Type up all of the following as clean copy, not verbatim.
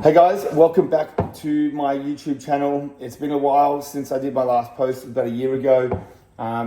Hey guys, welcome back to my YouTube channel. It's been a while since I did my last post, about a year ago.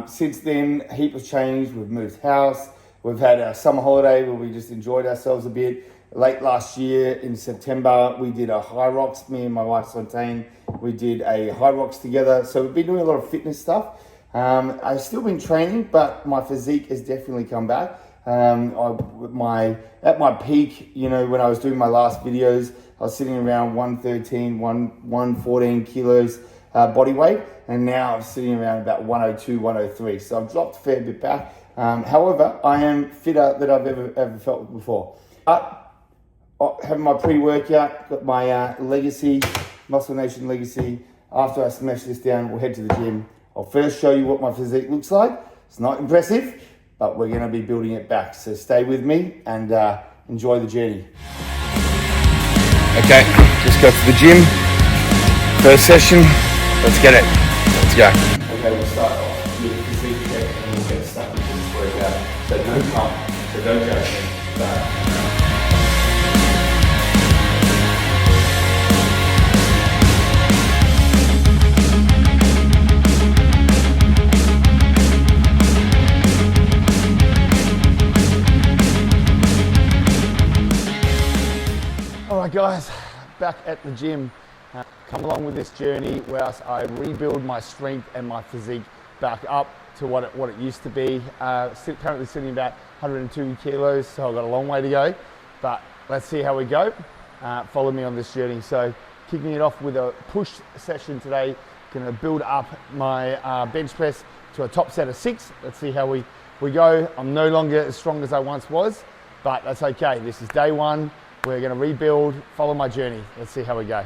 Since then, a heap has changed. We've moved house. We've had our summer holiday where we just enjoyed ourselves a bit. Late last year in September, we did a high rocks, me and my wife Sontaine. We did a high rocks together. So we've been doing a lot of fitness stuff. I've still been training, but my physique has definitely come back. At my peak, you know, when I was doing my last videos, I was sitting around 113, 114 kilos body weight, and now I'm sitting around about 102, 103. So I've dropped a fair bit back. However, I am fitter than I've ever felt before. But having my pre-workout, got my Legacy, Muscle Nation Legacy. After I smash this down, we'll head to the gym. I'll first show you what my physique looks like. It's not impressive, but we're gonna be building it back. So stay with me and enjoy the journey. Okay, just got to the gym. First session, let's get it. Let's go. Okay, we'll start off with the physique check and we'll get stuck into this workout. So no pump, so don't judge me. Alright guys, back at the gym. Come along with this journey whilst I rebuild my strength and my physique back up to what it used to be. Currently sitting about 102 kilos, so I've got a long way to go, but let's see how we go. Follow me on this journey. So kicking it off with a push session today, gonna build up my bench press to a top set of 6. Let's see how we go. I'm no longer as strong as I once was, but that's okay. This is day one. We're gonna rebuild, follow my journey. Let's see how we go.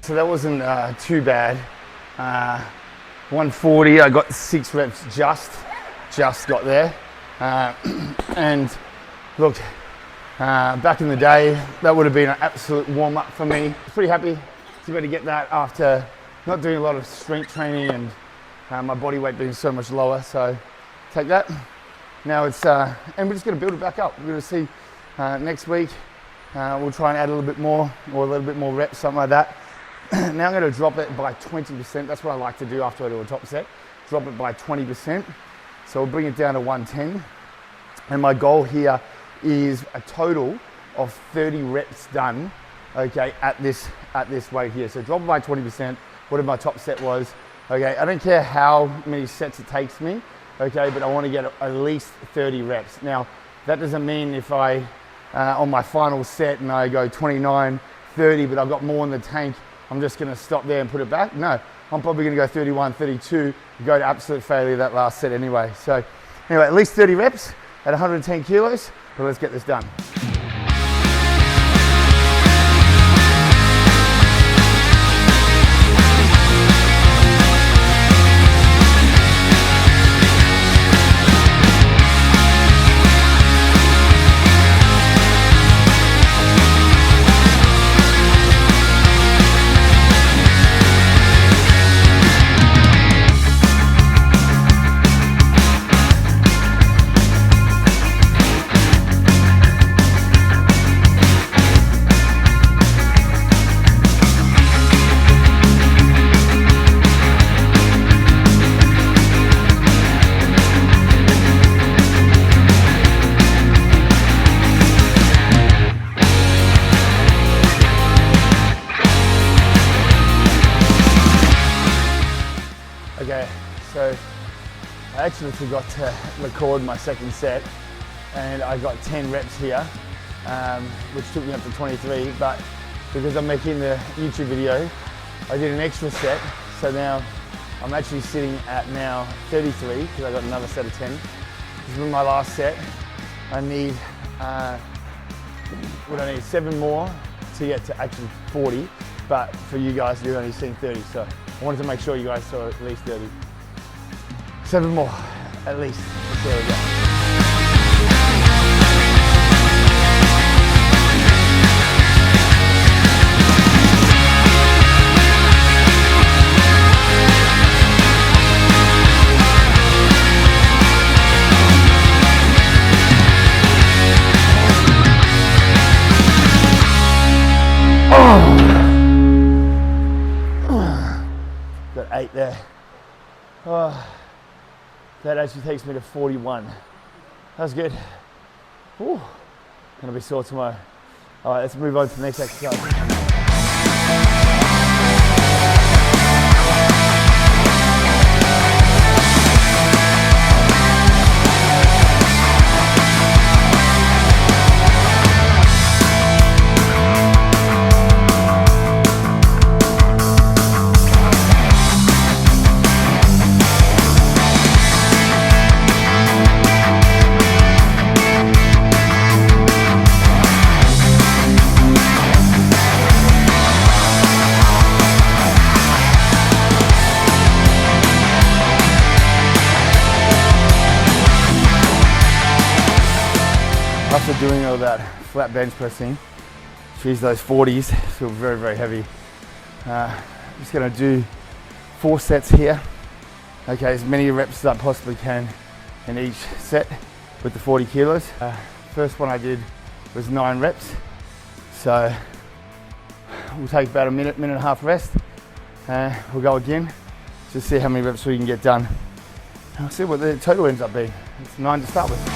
So that wasn't too bad. 140, I got 6 reps just got there. And look, back in the day, that would have been an absolute warm up for me. I was pretty happy to be able to get that after not doing a lot of strength training and my body weight being so much lower. So take that. Now it's, and we're just gonna build it back up. We're gonna see next week, we'll try and add a little bit more or a little bit more reps, something like that. Now I'm going to drop it by 20%. That's what I like to do after I do a top set. Drop it by 20%. So we'll bring it down to 110. And my goal here is a total of 30 reps done, okay, at this weight here. So drop it by 20%, whatever my top set was. Okay, I don't care how many sets it takes me, okay, but I want to get at least 30 reps. Now, that doesn't mean if I, on my final set and I go 29, 30, but I've got more in the tank, I'm just gonna stop there and put it back. No, I'm probably gonna go 31, 32, go to absolute failure that last set anyway. So anyway, at least 30 reps at 110 kilos, but let's get this done. I actually forgot to record my second set, and I got 10 reps here, which took me up to 23, but because I'm making the YouTube video, I did an extra set, so now I'm actually sitting at now 33, because I got another set of 10. This is my last set. I need, what I need, 7 more to get to actually 40, but for you guys, you're only seeing 30, so I wanted to make sure you guys saw at least 30. 7 more, at least. There we go. Got 8 there. Oh, that actually takes me to 41. That's good. Ooh, gonna be sore tomorrow. All right, let's move on to the next exercise. After doing all that flat bench pressing, geez, those 40s feel very, very heavy. I'm just gonna do 4 sets here. Okay, as many reps as I possibly can in each set with the 40 kilos. First one I did was 9 reps. So we'll take about a minute and a half rest. We'll go again, just see how many reps we can get done. I'll see what the total ends up being. It's 9 to start with.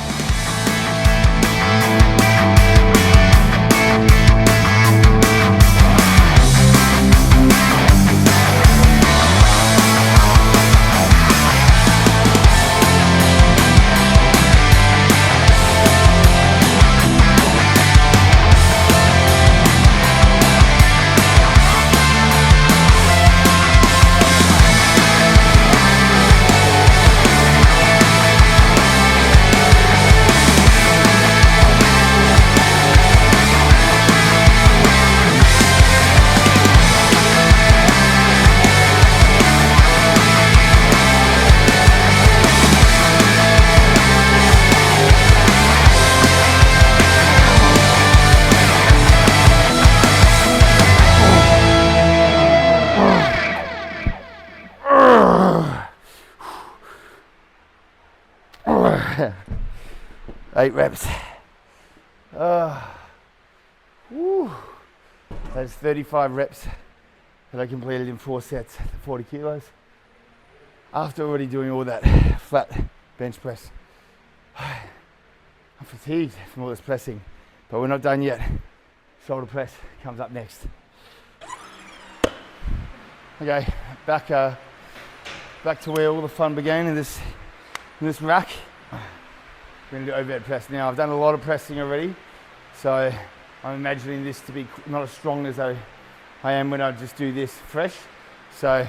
Eight reps. That's 35 reps that I completed in 4 sets, 40 kilos. After already doing all that flat bench press, I'm fatigued from all this pressing, but we're not done yet. Shoulder press comes up next. Okay, back to where all the fun began in this rack. We're going to do overhead press now. I've done a lot of pressing already, so I'm imagining this to be not as strong as I am when I just do this fresh. So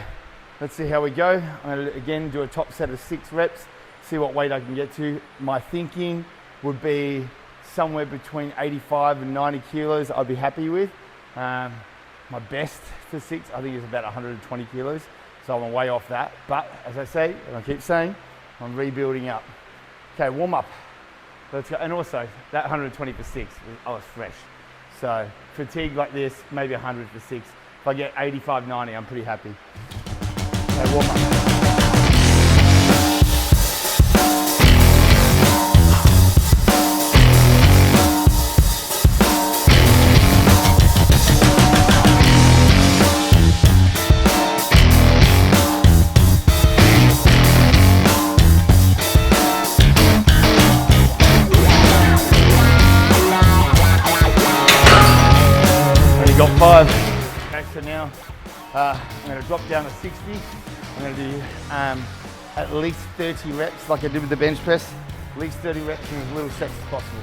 let's see how we go. I'm going to again do a top set of 6 reps, see what weight I can get to. My thinking would be somewhere between 85 and 90 kilos I'd be happy with. My best for 6 I think is about 120 kilos, so I'm way off that. But as I say, and I keep saying, I'm rebuilding up. Okay, warm up. Let's go. And also, that 120 for 6, I was fresh. So fatigue like this, maybe 100 for 6. If I get 85, 90, I'm pretty happy. Okay, warm up. Got 5. Okay, so now I'm going to drop down to 60. I'm going to do at least 30 reps like I did with the bench press, at least 30 reps in as little sets as possible.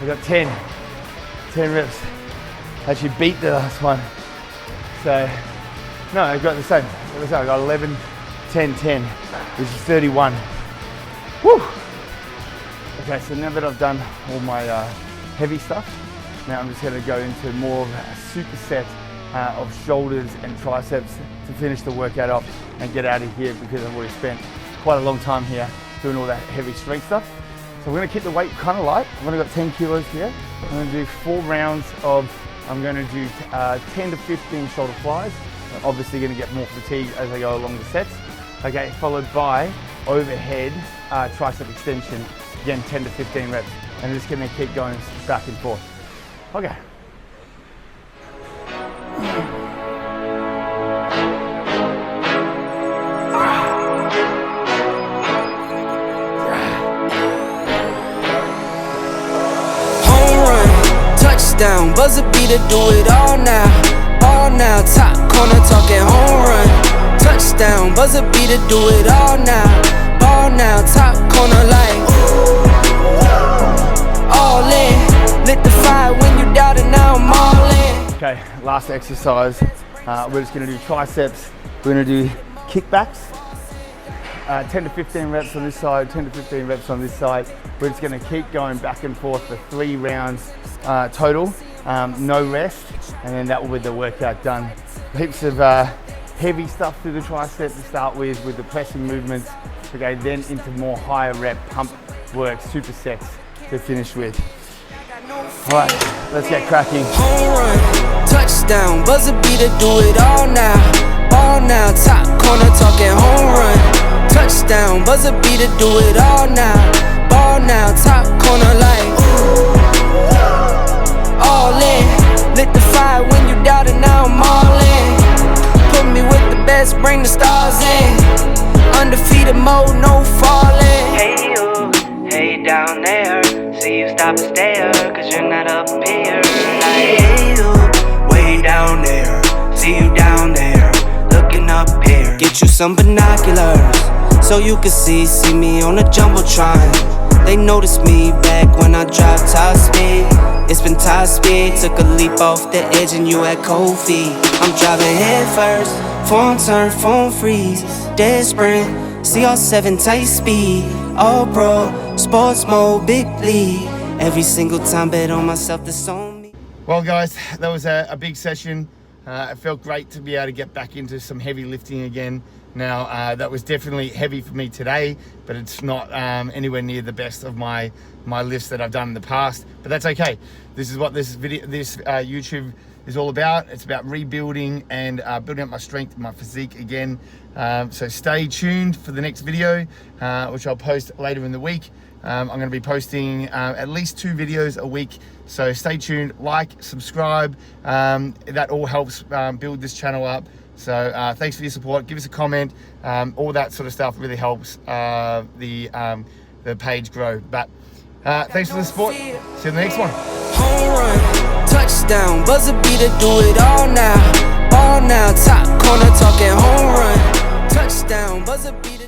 I got 10 reps. Actually beat the last one. So, no, I got the same. I got 11, 10, 10, which is 31. Woo! Okay, so now that I've done all my heavy stuff, now I'm just gonna go into more of a superset of shoulders and triceps to finish the workout off and get out of here, because I've already spent quite a long time here doing all that heavy strength stuff. So we're gonna keep the weight kind of light. I've only got 10 kilos here. I'm gonna do 4 rounds of, I'm gonna do 10 to 15 shoulder flies. I'm obviously gonna get more fatigue as I go along the sets. Okay, followed by overhead tricep extension. Again, 10 to 15 reps. And I'm just gonna keep going back and forth. Okay. Down, buzzer beater, do it all now, top corner talking home run, touchdown, buzzer beater, do it all now, top corner like, all in, lit the fire when you doubt it, now I'm all in. Okay, last exercise, we're just gonna do triceps, we're gonna do kickbacks, 10 to 15 reps on this side, 10 to 15 reps on this side. We're just gonna keep going back and forth for 3 rounds total, no rest, and then that will be the workout done. Heaps of heavy stuff through the tricep to start with the pressing movements, okay, then into more higher rep pump work, supersets to finish with. All right, let's get cracking. Home run, touchdown, buzzer beater, do it all now, top corner talking home run, touchdown, buzzer beater, do it all now, top corner like, all in, lit the fire when you doubt it, now I'm all in, put me with the best, bring the stars in, undefeated mode, no falling. Hey you, hey down there, see you stop and stare, cause you're not up here. Like, hey you, way down there, see you down there, looking up here. Get you some binoculars, so you can see me on the Jumbotron. They noticed me back when I dropped top speed. It's been top speed, took a leap off the edge and you had cold feet. I'm driving head first, phone turn, phone freeze, dead sprint, CR7 tight speed, all pro, sports mode, big lead. Every single time bet on myself, that's on me. Well guys, that was a big session. It felt great to be able to get back into some heavy lifting again. Now that was definitely heavy for me today, but it's not anywhere near the best of my lifts that I've done in the past. But that's okay. This is what this YouTube is all about. It's about rebuilding and building up my strength and my physique again. So stay tuned for the next video, which I'll post later in the week. I'm going to be posting at least 2 videos a week. So stay tuned, like, subscribe. That all helps build this channel up. So thanks for your support. Give us a comment. All that sort of stuff really helps the page grow. But thanks for the support. See you in the next one. Home run, touchdown, buzzer beater, do it all now, top corner talking home run, touchdown, buzzer beater.